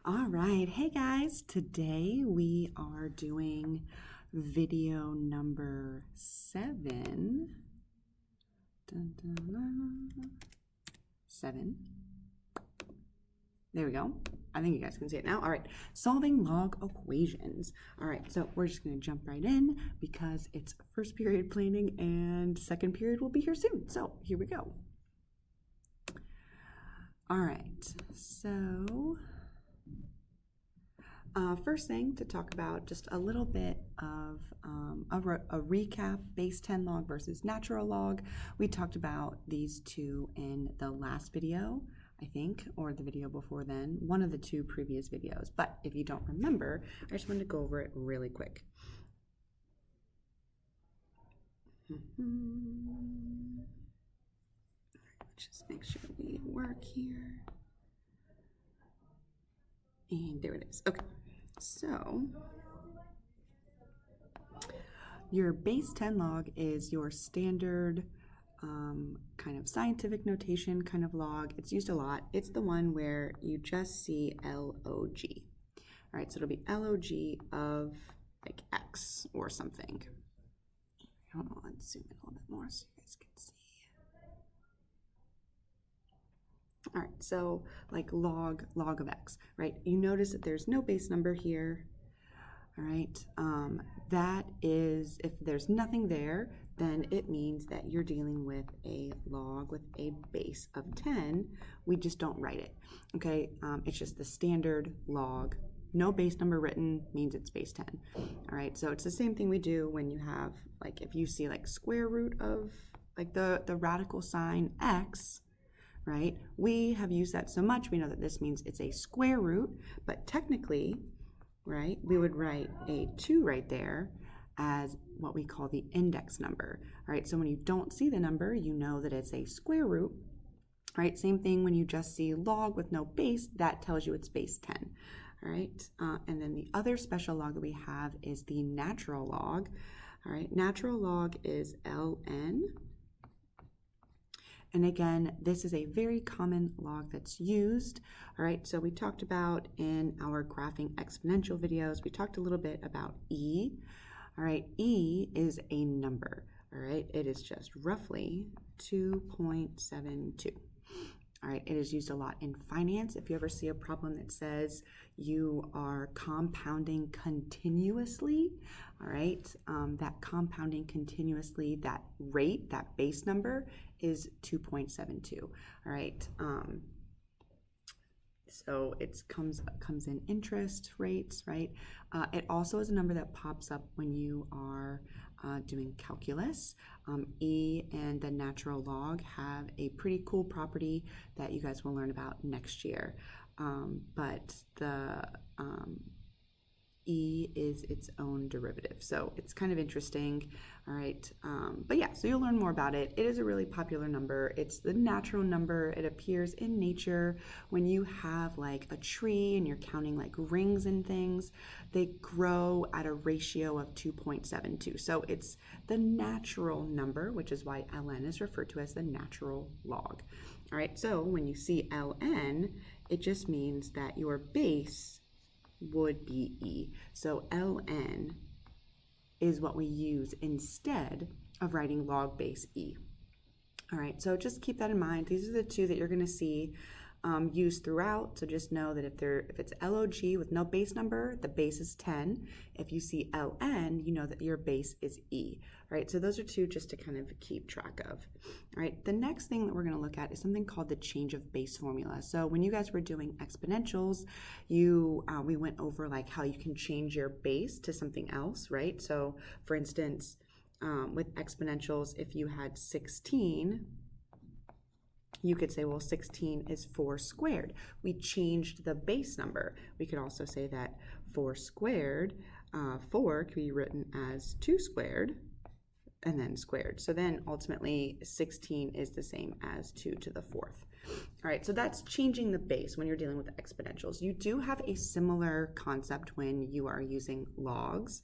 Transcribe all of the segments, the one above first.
All right, hey guys, today we are doing video number 7. Dun, dun, dun. 7. There we go. I think you guys can see it now. All right, solving log equations. All right, so we're just going to jump right in because it's first period planning and second period will be here soon. So here we go. All right, so first thing to talk about, just a little bit of a recap, base 10 log versus natural log. We talked about these two in the last video, I think, or the video before then, one of the two previous videos. But if you don't remember, I just wanted to go over it really quick. Just make sure we work here. And there it is. Okay. So your base 10 log is your standard kind of scientific notation kind of log. It's used a lot. It's the one where you just see log. All right, so it'll be log of like x or something. I don't know, let's zoom in a little bit more so you guys can see. All right, so like log of x, right? You notice that there's no base number here. All right, that is, if there's nothing there, then it means that you're dealing with a log with a base of 10. We just don't write it, okay? It's just the standard log. No base number written means it's base 10. All right, so it's the same thing we do when you have, like, if you see like square root of like the radical sign x, right? We have used that so much, we know that this means it's a square root, but technically, right, we would write a 2 right there as what we call the index number. All right, so when you don't see the number, you know that it's a square root. All right, same thing when you just see log with no base, that tells you it's base 10. All right, and then the other special log that we have is the natural log. All right, natural log is ln. And again, this is a very common log that's used. All right, so we talked about in our graphing exponential videos, we talked a little bit about e. All right, e is a number. All right, it is just roughly 2.72. All right, it is used a lot in finance. If you ever see a problem that says you are compounding continuously, all right, that compounding continuously, that rate, that base number is 2.72. All right, so it comes in interest rates, right? It also is a number that pops up when you are doing calculus. E and the natural log have a pretty cool property that you guys will learn about next year. But the E is its own derivative. So it's kind of interesting. All right. But yeah, so you'll learn more about it. It is a really popular number. It's the natural number. It appears in nature when you have like a tree and you're counting like rings and things. They grow at a ratio of 2.72. So it's the natural number, which is why ln is referred to as the natural log. All right. So when you see ln, it just means that your base would be e. So ln is what we use instead of writing log base e. All right, so just keep that in mind. These are the two that you're going to see used throughout. So just know that if it's log with no base number, the base is 10. If you see ln, you know that your base is e. All right, so those are two just to kind of keep track of. All right, the next thing that we're going to look at is something called the change of base formula. So when you guys were doing exponentials, we went over like how you can change your base to something else, right? So for instance, with exponentials, if you had 16, you could say, well, 16 is 4 squared. We changed the base number. We could also say that 4 squared, 4 could be written as 2 squared and then squared. So then ultimately 16 is the same as 2 to the 4th. All right, so that's changing the base when you're dealing with exponentials. You do have a similar concept when you are using logs.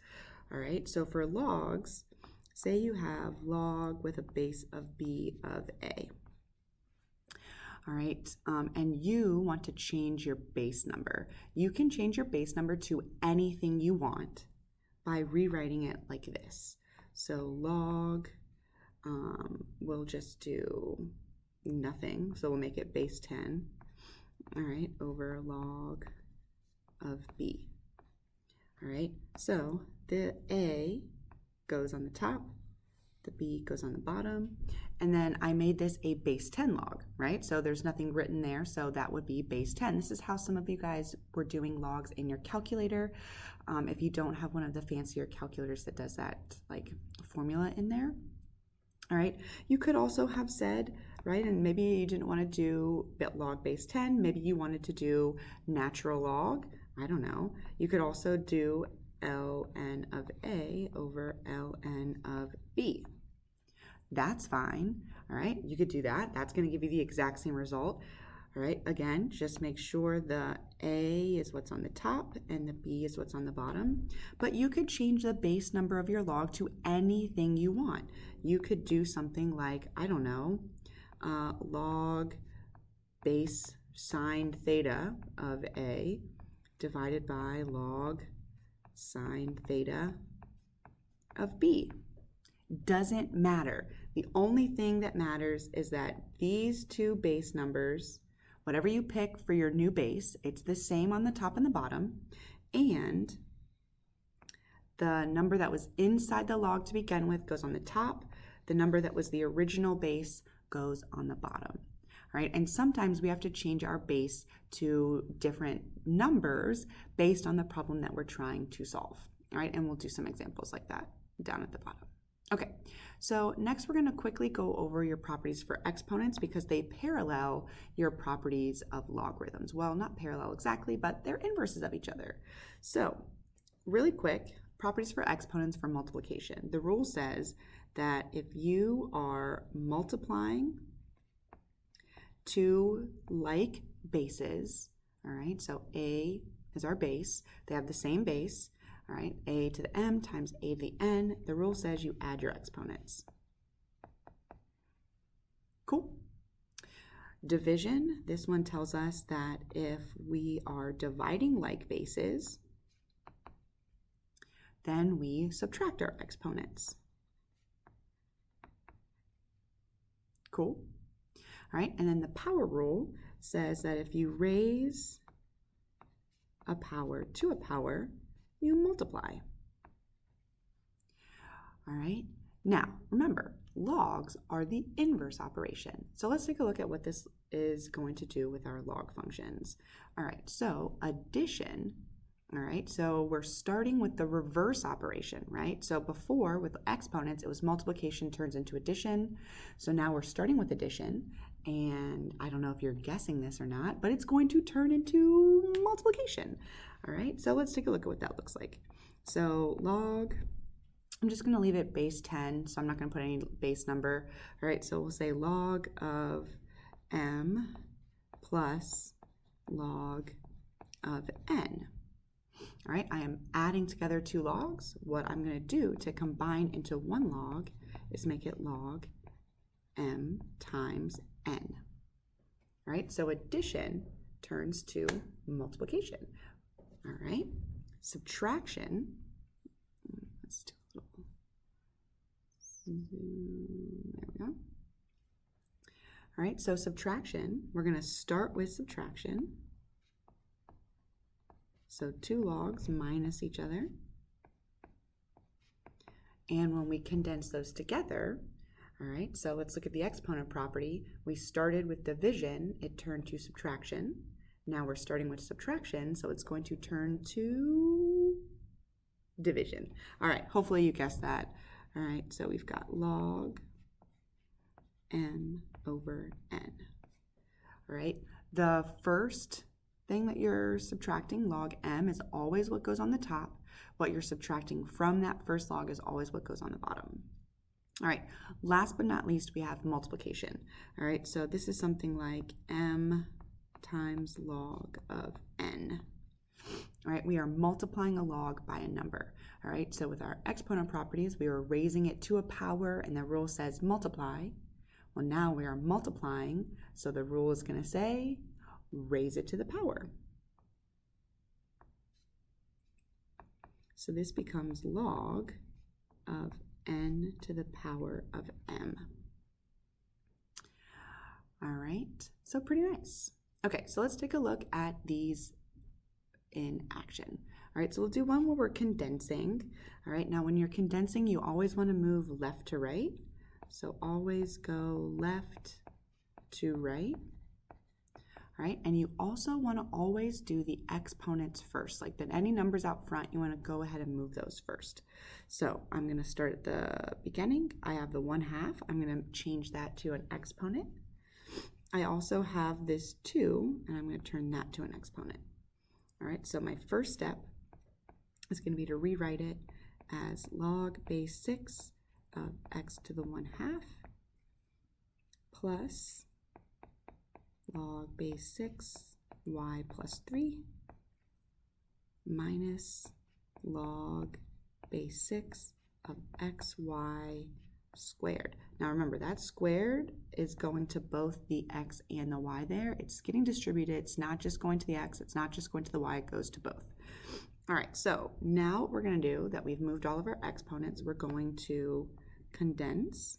All right, so for logs, say you have log with a base of b of a. all right, and you want to change your base number. You can change your base number to anything you want by rewriting it like this. So log, we'll just do nothing, so we'll make it base 10, all right, over log of b. All right, so the a goes on the top, the b goes on the bottom, and then I made this a base 10 log, right? So there's nothing written there, so that would be base 10. This is how some of you guys were doing logs in your calculator. If you don't have one of the fancier calculators that does that like formula in there, all right, you could also have said, right, and maybe you didn't want to do bit log base 10, maybe you wanted to do natural log, I don't know. You could also do ln of a over ln of b. That's fine, all right? You could do that. That's going to give you the exact same result, all right? Again, just make sure the a is what's on the top and the b is what's on the bottom. But you could change the base number of your log to anything you want. You could do something like, I don't know, log base sine theta of a divided by log sine theta of b. Doesn't matter. The only thing that matters is that these two base numbers, whatever you pick for your new base, it's the same on the top and the bottom, and the number that was inside the log to begin with goes on the top, the number that was the original base goes on the bottom. Right? And sometimes we have to change our base to different numbers based on the problem that we're trying to solve. All right? And we'll do some examples like that down at the bottom. Okay, so next we're going to quickly go over your properties for exponents because they parallel your properties of logarithms. Well, not parallel exactly, but they're inverses of each other. So really quick, properties for exponents for multiplication. The rule says that if you are multiplying two like bases, all right, so a is our base, they have the same base, all right, a to the m times a to the n, the rule says you add your exponents. Cool. Division, this one tells us that if we are dividing like bases, then we subtract our exponents. Cool. All right, and then the power rule says that if you raise a power to a power, you multiply. All right, now remember, logs are the inverse operation. So let's take a look at what this is going to do with our log functions. All right, so addition, all right, so we're starting with the reverse operation, right? So before with exponents, it was multiplication turns into addition. So now we're starting with addition, and I don't know if you're guessing this or not, but it's going to turn into multiplication. All right, so let's take a look at what that looks like. So log, I'm just going to leave it base 10, so I'm not going to put any base number. All right, so we'll say log of m plus log of n. All right, I am adding together two logs. What I'm going to do to combine into one log is make it log m times n. All right, so addition turns to multiplication. All right, subtraction, let's do a little zoom, there we go. All right, so subtraction, we're going to start with subtraction. So two logs minus each other. And when we condense those together, all right, so let's look at the exponent property. We started with division, it turned to subtraction. Now we're starting with subtraction, so it's going to turn to division. All right, hopefully you guessed that. All right, so we've got log m over n. All right, the first thing that you're subtracting, log m, is always what goes on the top. What you're subtracting from that first log is always what goes on the bottom. All right, last but not least, we have multiplication. All right, so this is something like m times log of n. All right, we are multiplying a log by a number. All right, so with our exponent properties, we are raising it to a power, and the rule says multiply. Well, now we are multiplying, so the rule is going to say raise it to the power. So this becomes log of n to the power of m. All right, so pretty nice. Okay, so let's take a look at these in action. All right, so we'll do one where we're condensing. All right, now when you're condensing, you always want to move left to right. So always go left to right. All right, and you also want to always do the exponents first. Like then any numbers out front, you want to go ahead and move those first. So I'm going to start at the beginning. I have the 1/2. I'm going to change that to an exponent. I also have this 2, and I'm going to turn that to an exponent. All right, so my first step is going to be to rewrite it as log base 6 of x to the 1/2 plus log base 6 y plus 3 minus log base 6 of xy squared. Now remember, that squared is going to both the x and the y there. It's getting distributed. It's not just going to the x. It's not just going to the y. It goes to both. All right, so now what we're going to do, that we've moved all of our exponents, we're going to condense.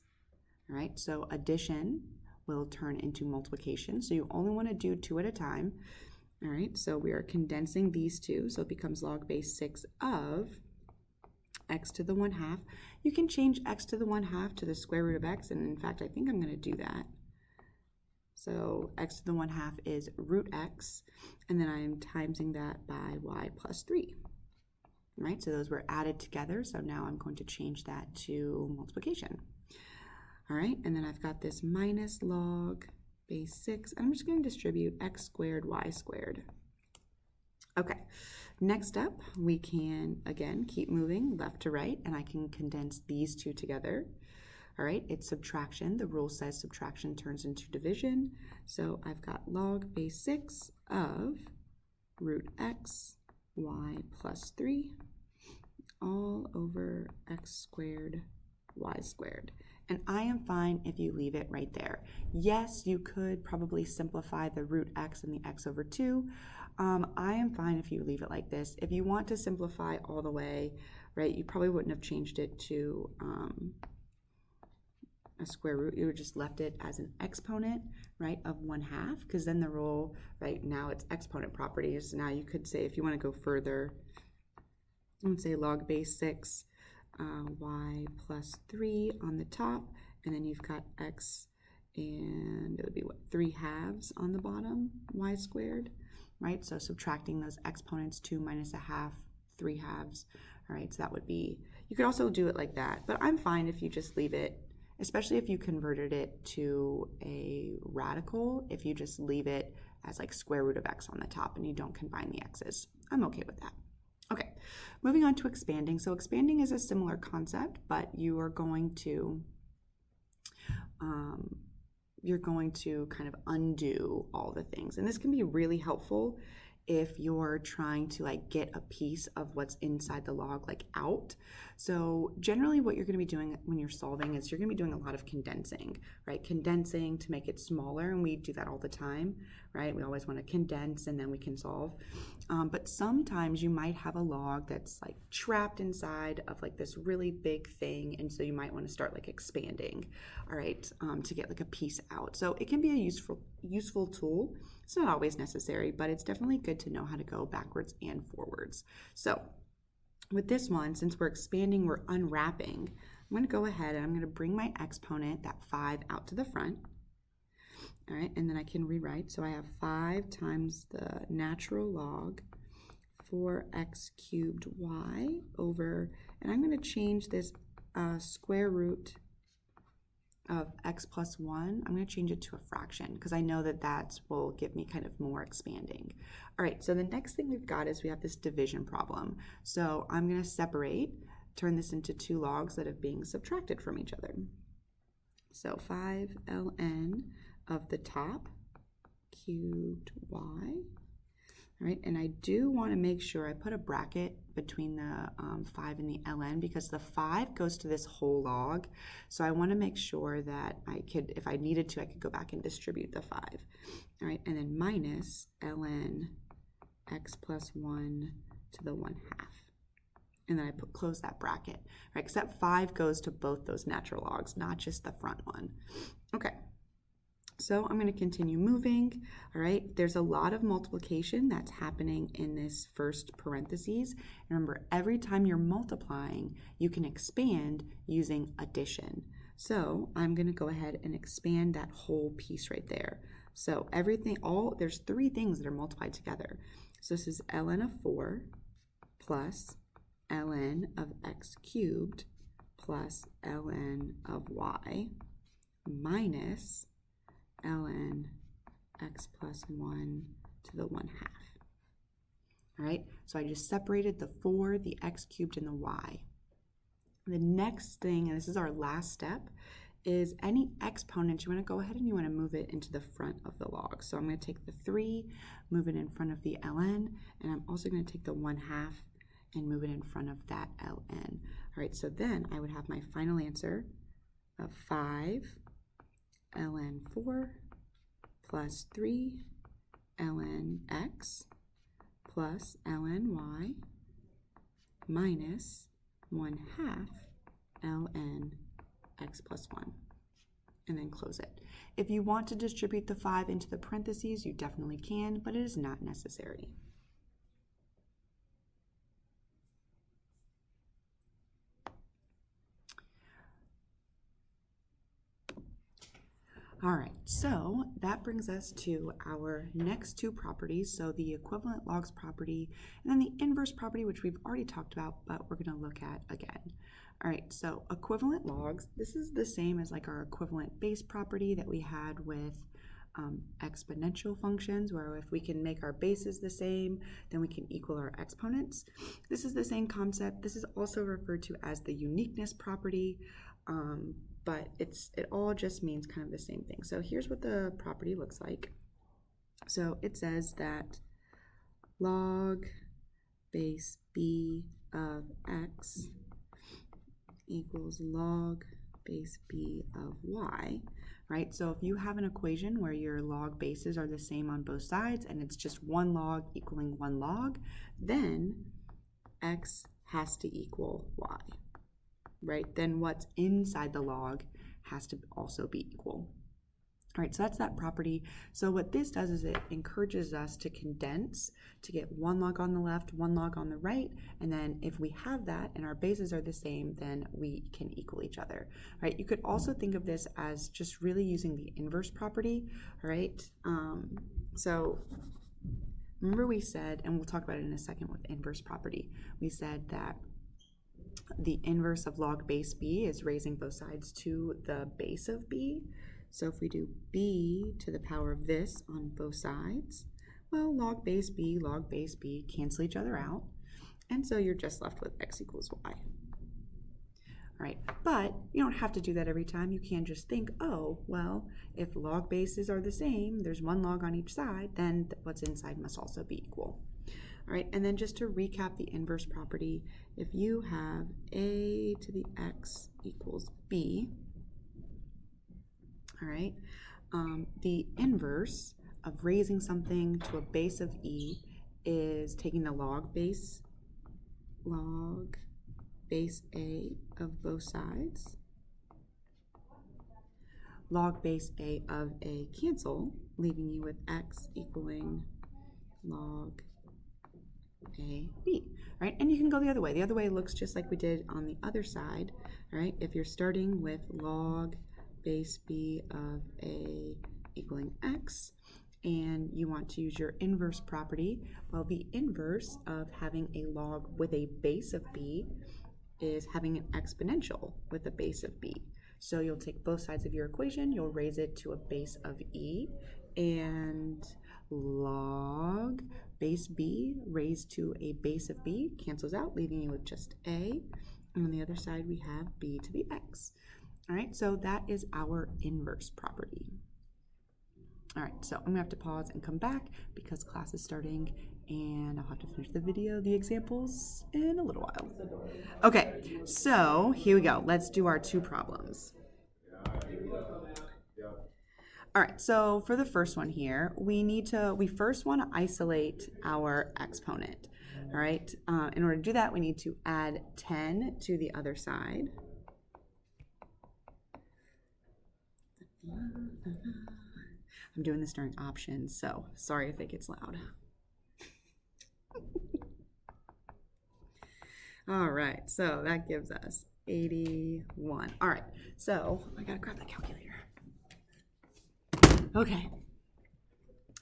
All right, so addition will turn into multiplication. So you only want to do 2 at a time. All right, so we are condensing these two. So it becomes log base 6 of x to the 1/2. You can change x to the 1/2 to the square root of x, and in fact, I think I'm going to do that. So x to the 1/2 is root x, and then I am timesing that by y plus 3. All right, so those were added together, so now I'm going to change that to multiplication. All right, and then I've got this minus log base 6, and I'm just going to distribute x squared, y squared. Okay, next up, we can, again, keep moving left to right, and I can condense these two together. All right, it's subtraction. The rule says subtraction turns into division. So I've got log base 6 of root x, y plus 3, all over x squared, y squared. And I am fine if you leave it right there. Yes, you could probably simplify the root x and the x over 2. I am fine if you leave it like this. If you want to simplify all the way, right, you probably wouldn't have changed it to a square root. You would just left it as an exponent, right, of 1/2, because then the rule, right, now it's exponent properties. Now you could say, if you want to go further, I would say log base 6 y plus 3 on the top, and then you've got x, and it would be what, 3/2 on the bottom, y squared, right? So subtracting those exponents, 2 minus 1/2, 3/2, all right? So that would be, you could also do it like that, but I'm fine if you just leave it, especially if you converted it to a radical, if you just leave it as like square root of x on the top and you don't combine the x's. I'm okay with that. Okay, moving on to expanding. So expanding is a similar concept, but you are going to kind of undo all the things. And this can be really helpful if you're trying to like get a piece of what's inside the log like out. So generally what you're going to be doing when you're solving is you're going to be doing a lot of condensing, right? Condensing to make it smaller, and we do that all the time, right? We always want to condense and then we can solve. But sometimes you might have a log that's like trapped inside of like this really big thing, and so you might want to start like expanding, all right, to get like a piece out. So it can be a useful tool. It's not always necessary, but it's definitely good to know how to go backwards and forwards. So with this one, since we're expanding, we're unwrapping, I'm going to go ahead and I'm going to bring my exponent, that 5, out to the front. All right, and then I can rewrite. So I have 5 times the natural log 4x cubed y over, and I'm going to change this square root of x plus 1, I'm going to change it to a fraction because I know that that will give me kind of more expanding. All right, so the next thing we've got is we have this division problem. So I'm going to separate, turn this into 2 logs that are being subtracted from each other. So 5 ln of the top cubed y. All right, and I do want to make sure I put a bracket between the 5 and the ln because the 5 goes to this whole log. So I want to make sure that I could, if I needed to, I could go back and distribute the 5. All right, and then minus ln x plus 1 to the 1/2. And then I close that bracket, right? Because that 5 goes to both those natural logs, not just the front one. Okay. So I'm going to continue moving, all right? There's a lot of multiplication that's happening in this first parentheses. Remember, every time you're multiplying, you can expand using addition. So I'm going to go ahead and expand that whole piece right there. So everything, there's 3 things that are multiplied together. So this is ln of 4 plus ln of x cubed plus ln of y minus ln x plus 1 to the 1/2. All right, so I just separated the 4, the x cubed, and the y. The next thing, and this is our last step, is any exponent, you want to go ahead and you want to move it into the front of the log. So I'm going to take the 3, move it in front of the ln, and I'm also going to take the 1/2 and move it in front of that ln. All right, so then I would have my final answer of 5 ln 4 plus 3 ln x plus ln y minus 1/2 ln x plus 1, and then close it. If you want to distribute the 5 into the parentheses, you definitely can, but it is not necessary. All right, so that brings us to our next 2 properties. So the equivalent logs property and then the inverse property, which we've already talked about, but we're going to look at again. All right, so equivalent logs, this is the same as like our equivalent base property that we had with exponential functions, where if we can make our bases the same, then we can equal our exponents. This is the same concept. This is also referred to as the uniqueness property. But it all just means kind of the same thing. So here's what the property looks like. So it says that log base b of x equals log base b of y, right? So if you have an equation where your log bases are the same on both sides and it's just 1 log equaling 1 log, then x has to equal y. Right, then what's inside the log has to also be equal. All right, so that's that property. So what this does is it encourages us to condense, to get 1 log on the left, 1 log on the right, and then if we have that and our bases are the same, then we can equal each other. All right, you could also think of this as just really using the inverse property. All right, so remember we said, and we'll talk about it in a second with inverse property, we said that the inverse of log base b is raising both sides to the base of b. So if we do b to the power of this on both sides, well, log base b cancel each other out. And so you're just left with x equals y. All right, but you don't have to do that every time. You can just think, oh, well, if log bases are the same, there's 1 log on each side, then what's inside must also be equal. All right, and then just to recap the inverse property, if you have a to the x equals b, all right, the inverse of raising something to a base of e is taking the log base a of both sides. Log base a of a cancel, leaving you with x equaling log a b, right? And you can go the other way. The other way looks just like we did on the other side, right? If you're starting with log base b of a equaling x, and you want to use your inverse property, well, the inverse of having a log with a base of b is having an exponential with a base of b. So you'll take both sides of your equation, you'll raise it to a base of e, and log base b raised to a base of b cancels out, leaving you with just a, and on the other side we have b to the x. All right, so that is our inverse property. All right, so I'm gonna have to pause and come back because class is starting and I'll have to finish the examples in a little while. Okay, so here we go. Let's do our two problems. All right, so for the first one here, we first want to isolate our exponent. All right, in order to do that, we need to add 10 to the other side. I'm doing this during options, so sorry if it gets loud. All right, so that gives us 81. All right, so I gotta grab the calculator. Okay.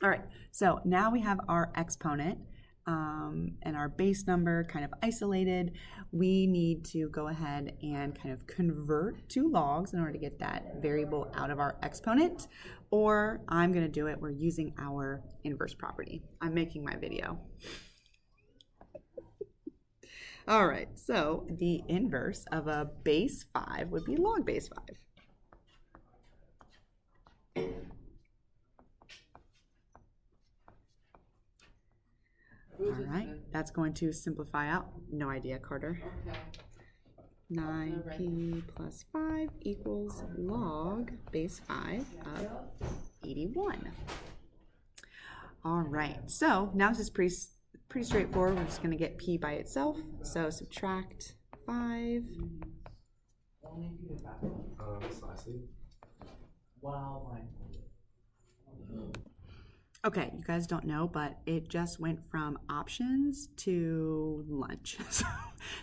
All right, so now we have our exponent and our base number kind of isolated. We need to go ahead and kind of convert to logs in order to get that variable out of our exponent, or I'm gonna do it, we're using our inverse property. I'm making my video. All right, so the inverse of a base 5 would be log base 5. All right, that's going to simplify out. No idea, Carter. 9p plus 5 equals log base 5 of 81. All right, so now this is pretty straightforward. We're just going to get p by itself. So subtract 5. Okay, you guys don't know, but it just went from options to lunch.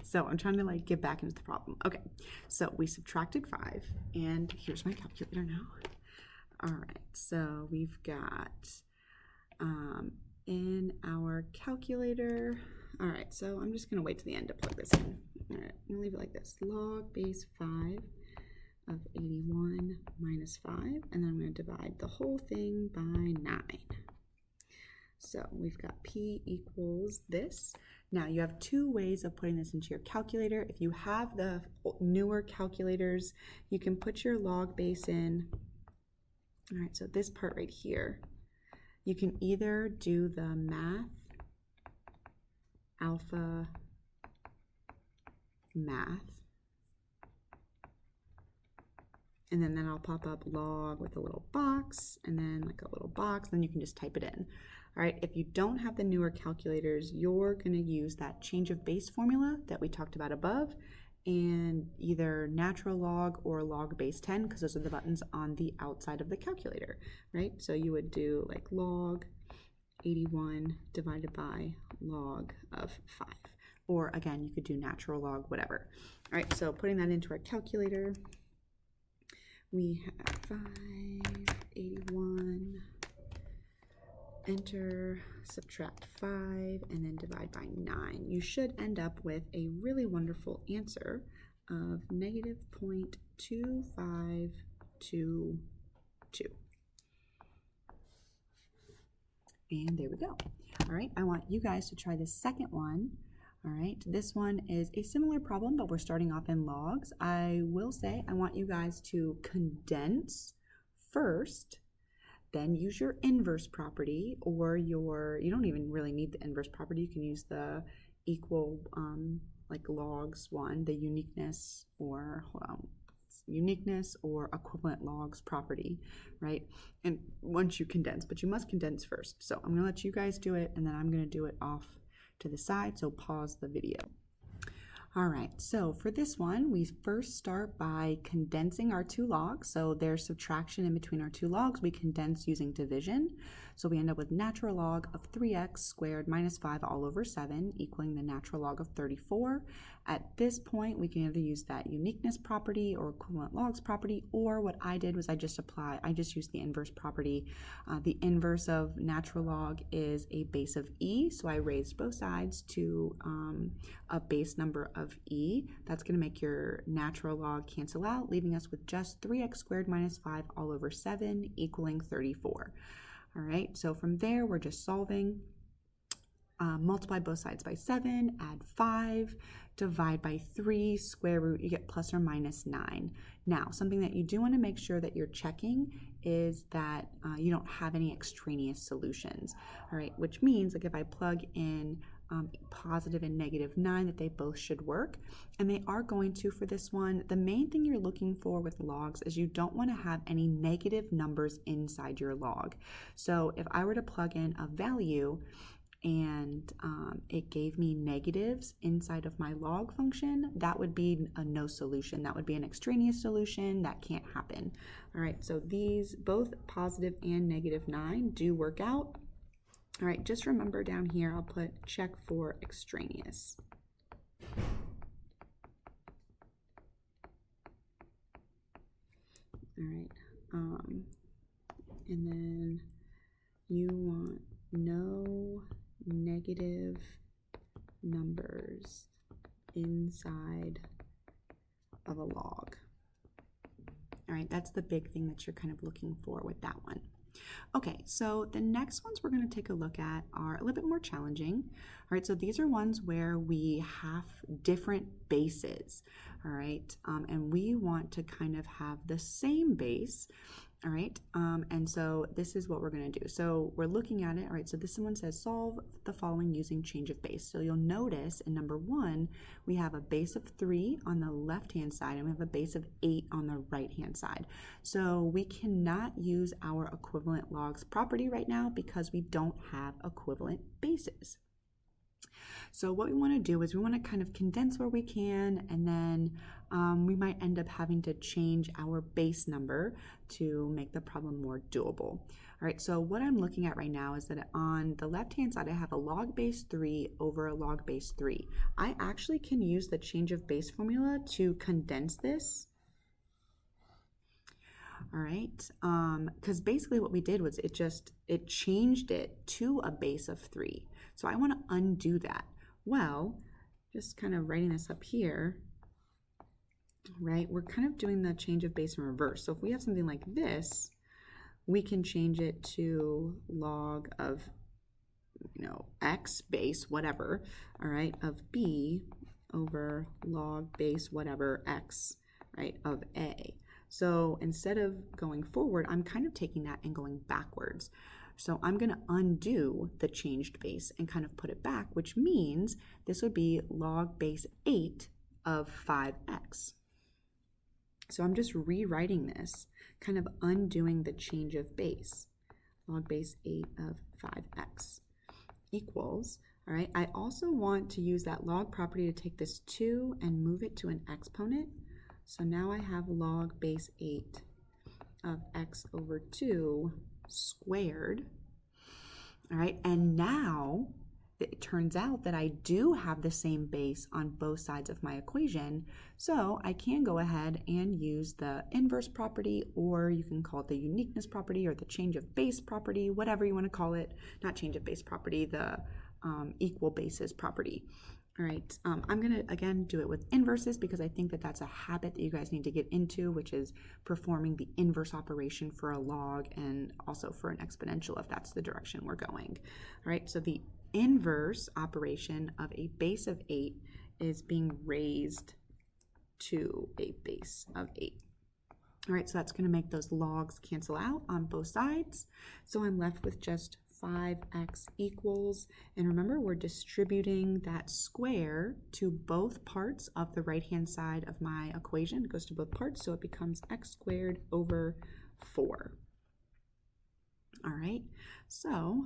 So I'm trying to like get back into the problem. Okay, so we subtracted 5, and here's my calculator now. All right, so we've got in our calculator. All right, so I'm just gonna wait to the end to plug this in. All right, I'm gonna leave it like this: log base 5 of 81 minus 5, and then I'm gonna divide the whole thing by 9. So we've got p equals this. Now you have two ways of putting this into your calculator. If you have the newer calculators, you can put your log base in. All right, so this part right here, you can either do the math, alpha, math, and then that'll pop up log with a little box, and then like a little box, then you can just type it in. All right, if you don't have the newer calculators, you're gonna use that change of base formula that we talked about above, and either natural log or log base 10, because those are the buttons on the outside of the calculator, right? So you would do like log 81 divided by log of 5. Or again, you could do natural log, whatever. All right, so putting that into our calculator, we have 581, enter, subtract 5, and then divide by 9. You should end up with a really wonderful answer of negative 0.2522. And there we go. All right, I want you guys to try the second one. All right, this one is a similar problem, but we're starting off in logs. I will say I want you guys to condense first, then use your inverse property, or you don't even really need the inverse property. You can use the equal, like logs one, the uniqueness, or uniqueness or equivalent logs property, right? And once you condense, but you must condense first. So I'm gonna let you guys do it, and then I'm gonna do it off to the side, so pause the video. All right, so for this one, we first start by condensing our two logs. So there's subtraction in between our two logs. We condense using division. So we end up with natural log of 3x squared minus 5 all over 7 equaling the natural log of 34. At this point, we can either use that uniqueness property or equivalent logs property, or what I did was I just used the inverse property. The inverse of natural log is a base of e, so I raised both sides to a base number of e. That's going to make your natural log cancel out, leaving us with just 3x squared minus 5 all over 7 equaling 34. All right, so from there, we're just solving. multiply both sides by 7, add 5, divide by 3, square root, you get plus or minus 9. Now, something that you do want to make sure that you're checking is that you don't have any extraneous solutions, all right, which means like if I plug in positive and negative 9, that they both should work, and they are going to for this one. The main thing you're looking for with logs is you don't want to have any negative numbers inside your log. So if I were to plug in a value and it gave me negatives inside of my log function, that would be a no solution. That would be an extraneous solution. That can't happen. All right, so these both positive and negative 9 do work out. All right, just remember down here, I'll put check for extraneous. All right, and then you want no negative numbers inside of a log. All right, that's the big thing that you're kind of looking for with that one. Okay, so the next ones we're going to take a look at are a little bit more challenging. All right, so these are ones where we have different bases, all right, and we want to kind of have the same base, all right, and so this is what we're going to do. So we're looking at it, all right, so this one says solve the following using change of base. So you'll notice in number 1, we have a base of 3 on the left-hand side, and we have a base of 8 on the right-hand side. So we cannot use our equivalent logs property right now because we don't have equivalent bases. So what we want to do is we want to kind of condense where we can, and then we might end up having to change our base number to make the problem more doable. All right, so what I'm looking at right now is that on the left-hand side, I have a log base 3 over a log base 3. I actually can use the change of base formula to condense this. All right, because basically what we did was it changed it to a base of 3. So I want to undo that. Well, just kind of writing this up here, right, we're kind of doing the change of base in reverse. So if we have something like this, we can change it to log of, x base whatever, all right, of b over log base whatever x, right, of a. So instead of going forward, I'm kind of taking that and going backwards. So I'm going to undo the changed base and kind of put it back, which means this would be log base 8 of 5x. So I'm just rewriting this, kind of undoing the change of base. Log base 8 of 5x equals, all right, I also want to use that log property to take this 2 and move it to an exponent. So now I have log base 8 of x over 2 squared, all right, and now it turns out that I do have the same base on both sides of my equation, so I can go ahead and use the inverse property, or you can call it the uniqueness property or the change of base property, whatever you want to call it, not change of base property, the equal bases property. All right, I'm going to, again, do it with inverses because I think that that's a habit that you guys need to get into, which is performing the inverse operation for a log and also for an exponential if that's the direction we're going. All right, so the inverse operation of a base of 8 is being raised to a base of 8. All right, so that's going to make those logs cancel out on both sides. So I'm left with just 5x equals, and remember we're distributing that square to both parts of the right-hand side of my equation. It goes to both parts, so it becomes x squared over 4. All right, so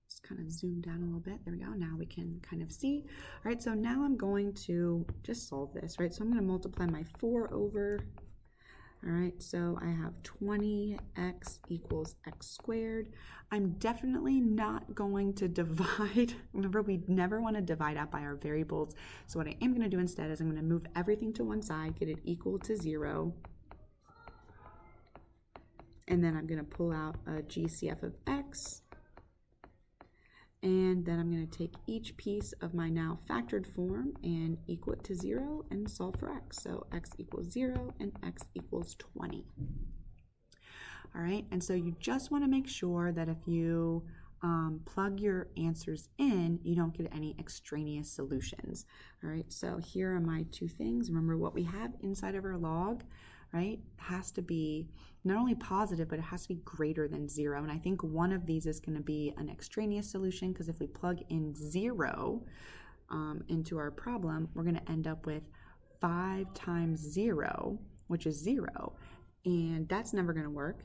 just kind of zoom down a little bit. There we go. Now we can kind of see. All right, so now I'm going to just solve this, right? So I'm going to multiply my 4 over. All right, so I have 20x equals x squared. I'm definitely not going to divide. Remember, we never want to divide out by our variables. So what I am going to do instead is I'm going to move everything to one side, get it equal to 0. And then I'm going to pull out a GCF of x. And then I'm going to take each piece of my now factored form and equal it to 0 and solve for x. So x equals 0 and x equals 20. All right, and so you just want to make sure that if you plug your answers in, you don't get any extraneous solutions. All right, so here are my two things. Remember what we have inside of our log, right, has to be not only positive, but it has to be greater than 0. And I think one of these is going to be an extraneous solution, because if we plug in 0 into our problem, we're going to end up with 5 times 0, which is 0. And that's never going to work,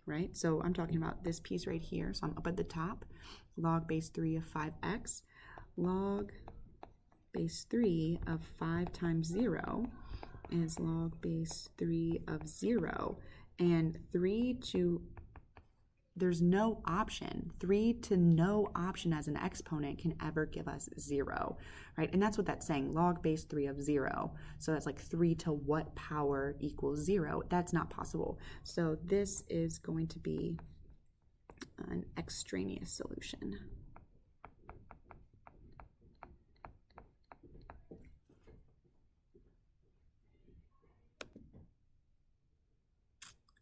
right? So I'm talking about this piece right here. So I'm up at the top, log base 3 of 5x. Log base 3 of 5 times 0 is log base 3 of 0. And 3 to, there's no option. 3 to no option as an exponent can ever give us 0, right? And that's what that's saying, log base 3 of 0. So that's like 3 to what power equals 0? That's not possible. So this is going to be an extraneous solution.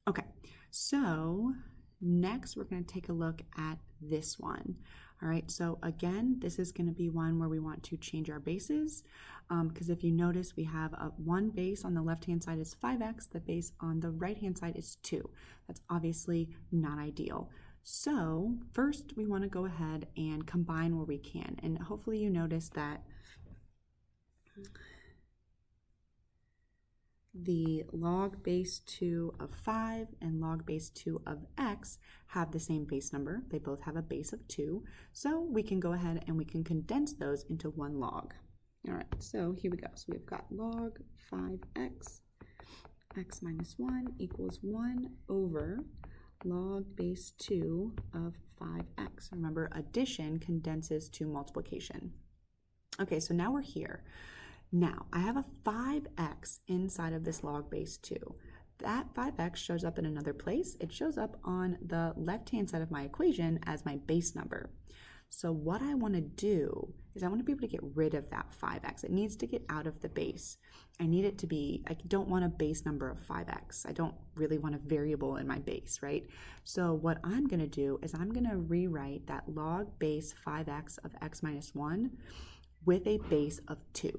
Okay, so next we're going to take a look at this one. All right, so again, this is going to be one where we want to change our bases, because if you notice, we have one base on the left-hand side is 5x, the base on the right-hand side is 2. That's obviously not ideal. So first we want to go ahead and combine where we can, and hopefully you notice that the log base 2 of 5 and log base 2 of x have the same base number. They both have a base of 2. So we can go ahead and we can condense those into one log. All right, so here we go. So we've got log 5x, x minus 1 equals 1 over log base 2 of 5x. Remember, addition condenses to multiplication. Okay, so now we're here. Now, I have a 5x inside of this log base 2. That 5x shows up in another place. It shows up on the left-hand side of my equation as my base number. So what I want to do is I want to be able to get rid of that 5x. It needs to get out of the base. I need it to be, I don't want a base number of 5x. I don't really want a variable in my base, right? So what I'm going to do is I'm going to rewrite that log base 5x of x minus 1 with a base of 2.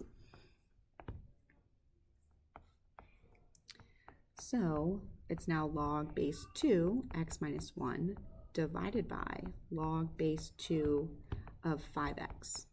So it's now log base 2 x minus 1 divided by log base 2 of 5x.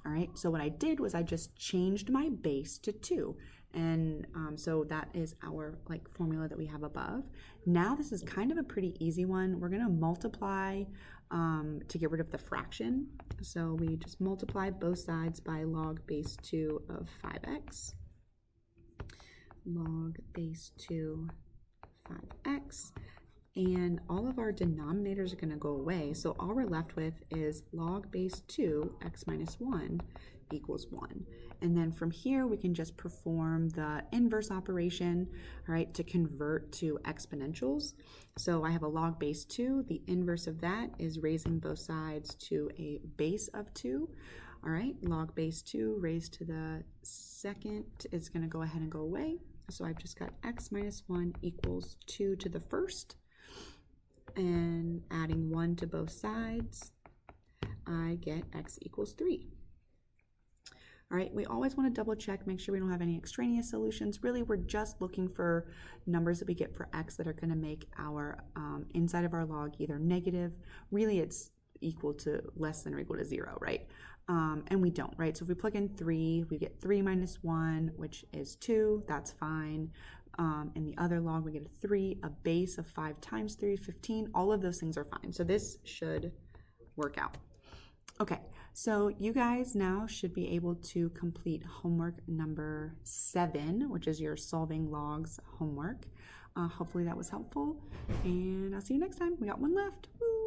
All right, so what I did was I just changed my base to 2. And so that is our formula that we have above. Now this is kind of a pretty easy one. We're going to multiply to get rid of the fraction. So we just multiply both sides by log base 2 of 5x. Log base 2 5x. And all of our denominators are going to go away. So all we're left with is log base 2 x minus 1 equals 1. And then from here, we can just perform the inverse operation, all right, to convert to exponentials. So I have a log base 2. The inverse of that is raising both sides to a base of 2. All right, log base 2 raised to the second is going to go ahead and go away. So I've just got x minus 1 equals 2 to the first. And adding 1 to both sides, I get x equals 3. All right, we always want to double check, make sure we don't have any extraneous solutions. Really, we're just looking for numbers that we get for x that are going to make our inside of our log either negative, really it's equal to less than or equal to 0, right? And we don't, right? So if we plug in 3, we get 3 minus 1, which is 2, that's fine. In the other log, we get a 3, a base of 5 times 3, 15. All of those things are fine. So this should work out. Okay, so you guys now should be able to complete homework number 7, which is your solving logs homework. Hopefully that was helpful, and I'll see you next time. We got one left. Woo!